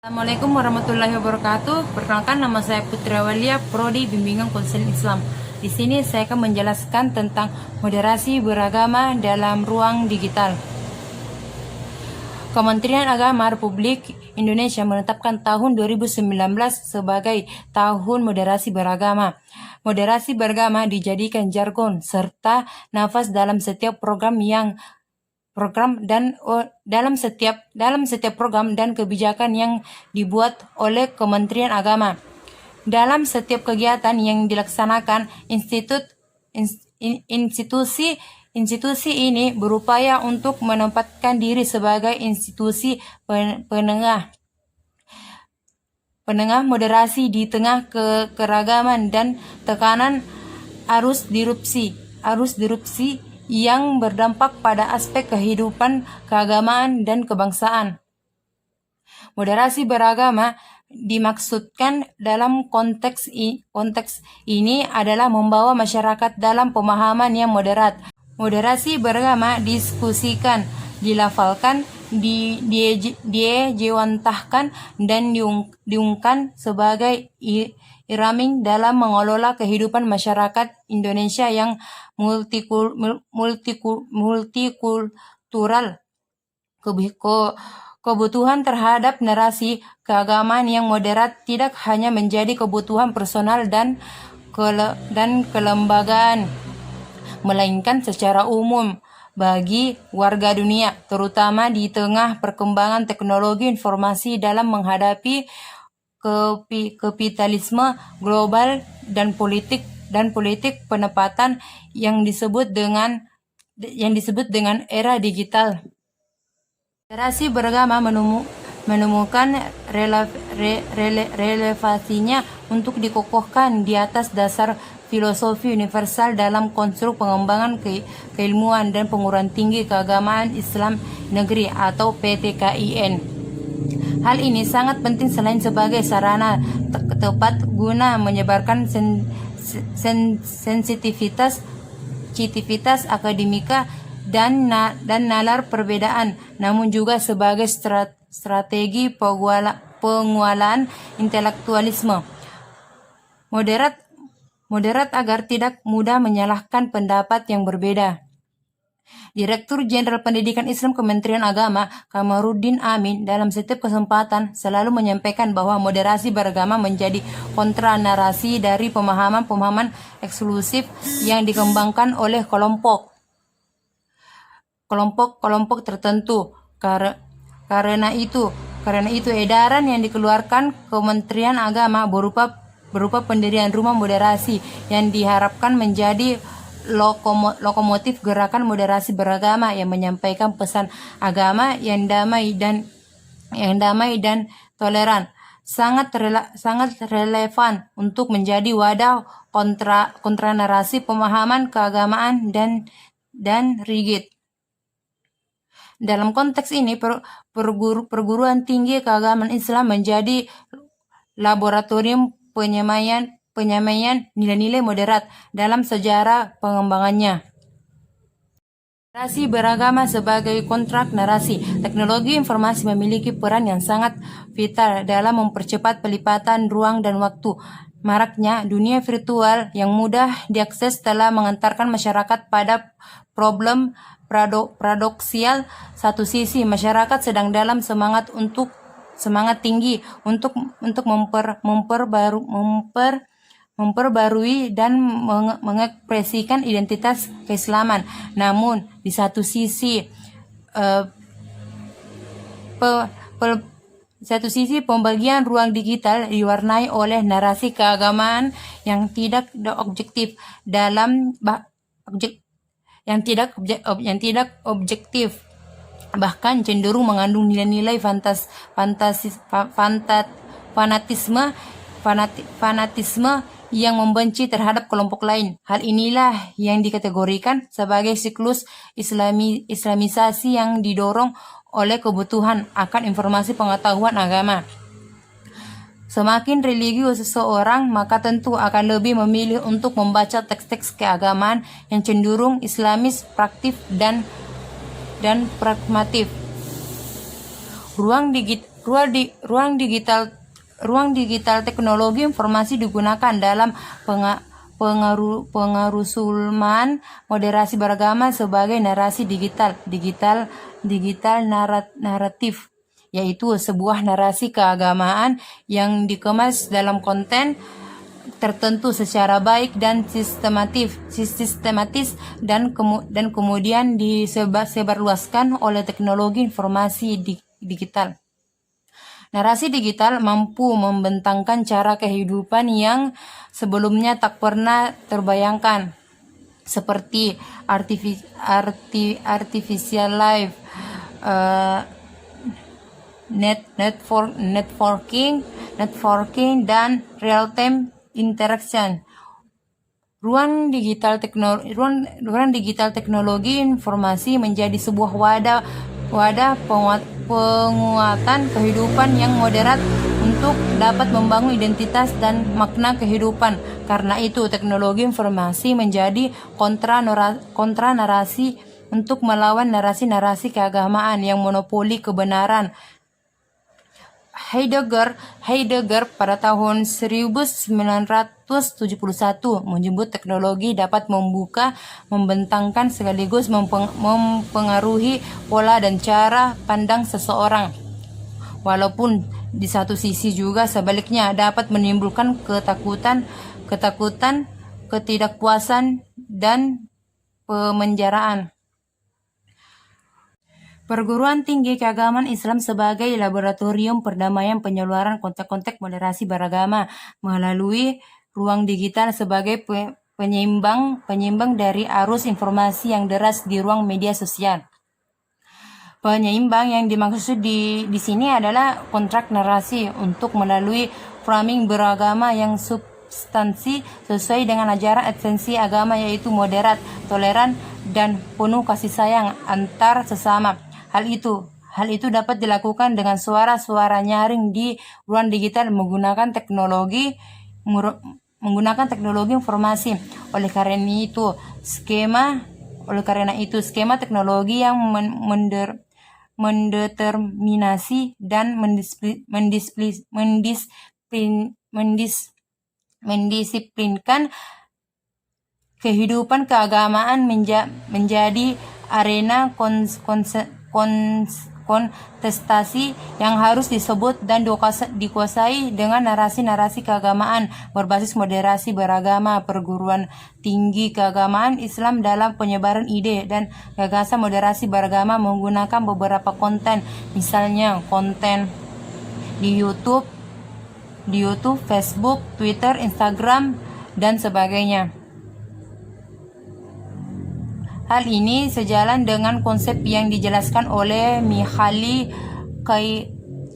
Assalamualaikum warahmatullahi wabarakatuh. Perkenalkan, nama saya Putri Awalia, Prodi Bimbingan Konseling Islam. Di sini saya akan menjelaskan tentang moderasi beragama dalam ruang digital. Kementerian Agama Republik Indonesia menetapkan tahun 2019 sebagai Tahun Moderasi Beragama. Moderasi beragama dijadikan jargon serta nafas dalam setiap dalam setiap program dan kebijakan yang dibuat oleh Kementerian Agama. Dalam setiap kegiatan yang dilaksanakan, institusi ini berupaya untuk menempatkan diri sebagai institusi penengah moderasi di tengah keragaman dan tekanan arus disrupsi yang berdampak pada aspek kehidupan keagamaan dan kebangsaan. Moderasi beragama dimaksudkan dalam konteks ini adalah membawa masyarakat dalam pemahaman yang moderat. Moderasi beragama diskusikan, dilafalkan, diejawantahkan, dan diungkan sebagai iraming dalam mengelola kehidupan masyarakat Indonesia yang multikultural. Kebutuhan terhadap narasi keagamaan yang moderat tidak hanya menjadi kebutuhan personal dan kelembagaan, melainkan secara umum bagi warga dunia, terutama di tengah perkembangan teknologi informasi dalam menghadapi kapitalisme global dan politik penempatan yang disebut dengan era digital. Moderasi beragama menemukan relevansinya untuk dikokohkan di atas dasar filosofi universal dalam konstruk pengembangan keilmuan dan perguruan tinggi keagamaan Islam negeri atau PTKIN. Hal ini sangat penting selain sebagai sarana tepat guna menyebarkan sensitivitas akademika dan nalar perbedaan, namun juga sebagai strategi pengualan intelektualisme. Moderat agar tidak mudah menyalahkan pendapat yang berbeda. Direktur Jenderal Pendidikan Islam Kementerian Agama, Kamarudin Amin, dalam setiap kesempatan selalu menyampaikan bahwa moderasi beragama menjadi kontra narasi dari pemahaman eksklusif yang dikembangkan oleh kelompok tertentu. Karena itu edaran yang dikeluarkan Kementerian Agama berupa pendirian rumah moderasi yang diharapkan menjadi lokomotif gerakan moderasi beragama yang menyampaikan pesan agama yang damai dan toleran. Sangat relevan untuk menjadi wadah kontra narasi pemahaman keagamaan dan rigid. Dalam konteks ini, perguruan tinggi keagamaan Islam menjadi laboratorium penyamaian nilai-nilai moderat dalam sejarah pengembangannya. Narasi beragama sebagai kontrak narasi. Teknologi informasi memiliki peran yang sangat vital dalam mempercepat pelipatan ruang dan waktu. Maraknya dunia virtual yang mudah diakses telah mengantarkan masyarakat pada problem paradoksial. Satu sisi, masyarakat sedang dalam semangat tinggi untuk memperbarui dan mengekspresikan identitas keislaman. Namun di satu sisi pembagian ruang digital diwarnai oleh narasi keagamaan yang tidak objektif bahkan cenderung mengandung nilai-nilai fanatisme yang membenci terhadap kelompok lain. Hal inilah yang dikategorikan sebagai siklus islamisasi yang didorong oleh kebutuhan akan informasi pengetahuan agama. Semakin religius seseorang, maka tentu akan lebih memilih untuk membaca teks-teks keagamaan yang cenderung islamis, praktif, dan pragmatif. Ruang Ruang digital teknologi informasi digunakan dalam pengarusulman moderasi beragama sebagai narasi digital naratif, yaitu sebuah narasi keagamaan yang dikemas dalam konten tertentu secara baik dan sistematis dan kemudian disebarluaskan oleh teknologi informasi digital. Narasi digital mampu membentangkan cara kehidupan yang sebelumnya tak pernah terbayangkan, seperti artificial life, networking dan real-time interaction. Ruang digital teknologi informasi menjadi sebuah wadah penguatan kehidupan yang moderat untuk dapat membangun identitas dan makna kehidupan. Karena itu, teknologi informasi menjadi kontra narasi untuk melawan narasi-narasi keagamaan yang monopoli kebenaran. Heidegger pada tahun 1971 menyebut teknologi dapat membentangkan sekaligus mempengaruhi pola dan cara pandang seseorang. Walaupun di satu sisi juga sebaliknya dapat menimbulkan ketakutan, ketidakpuasan, dan pemenjaraan. Perguruan tinggi keagamaan Islam sebagai laboratorium perdamaian penyaluran kontek-kontek moderasi beragama melalui ruang digital sebagai penyeimbang dari arus informasi yang deras di ruang media sosial. Penyeimbang yang dimaksud di sini adalah kontrak narasi untuk melalui framing beragama yang substansi sesuai dengan ajaran esensi agama, yaitu moderat, toleran, dan penuh kasih sayang antar sesama. Hal itu dapat dilakukan dengan suara-suara nyaring di ruang digital menggunakan teknologi informasi. Oleh karena itu, skema teknologi yang mendeterminasi dan mendisiplinkan kehidupan keagamaan menjadi arena kontestasi yang harus disebut dan dikuasai dengan narasi-narasi keagamaan berbasis moderasi beragama. Perguruan tinggi keagamaan Islam dalam penyebaran ide dan gagasan moderasi beragama menggunakan beberapa konten, misalnya konten di YouTube, Facebook, Twitter, Instagram, dan sebagainya. Hal ini sejalan dengan konsep yang dijelaskan oleh Mihaly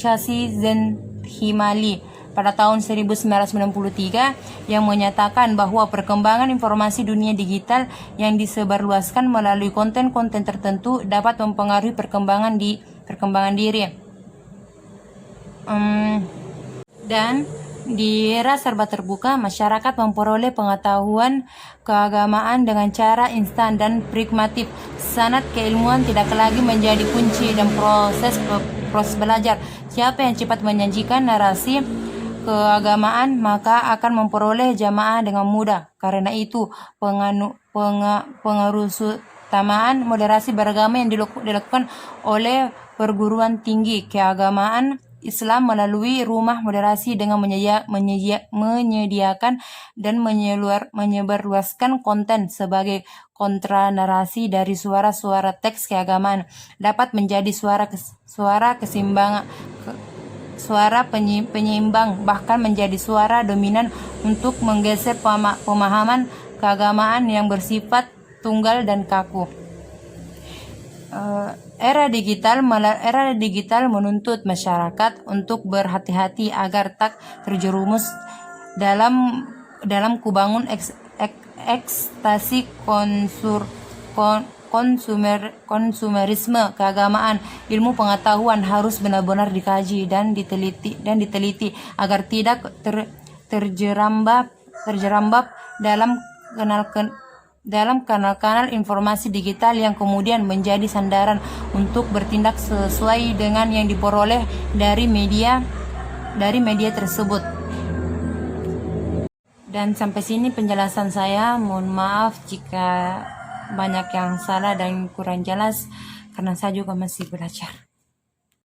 Csikszentmihalyi pada tahun 1993 yang menyatakan bahwa perkembangan informasi dunia digital yang disebarluaskan melalui konten-konten tertentu dapat mempengaruhi perkembangan diri. Dan di era serba terbuka, masyarakat memperoleh pengetahuan keagamaan dengan cara instan dan pragmatik. Sanad keilmuan tidak lagi menjadi kunci dan proses belajar. Siapa yang cepat menyajikan narasi keagamaan maka akan memperoleh jamaah dengan mudah. Karena itu, pengarusutamaan moderasi beragama yang dilakukan oleh perguruan tinggi keagamaan Islam melalui rumah moderasi dengan menyediakan dan menyebarluaskan konten sebagai kontra narasi dari suara-suara teks keagamaan dapat menjadi suara penyeimbang, bahkan menjadi suara dominan untuk menggeser pemahaman keagamaan yang bersifat tunggal dan kaku. Era digital menuntut masyarakat untuk berhati-hati agar tak terjerumus dalam kubangun ekstasi konsumerisme keagamaan. Ilmu pengetahuan harus benar-benar dikaji dan diteliti agar tidak terjerambab dalam dalam kanal-kanal informasi digital yang kemudian menjadi sandaran untuk bertindak sesuai dengan yang diperoleh dari media tersebut. Dan sampai sini penjelasan saya. Mohon maaf jika banyak yang salah dan kurang jelas karena saya juga masih belajar.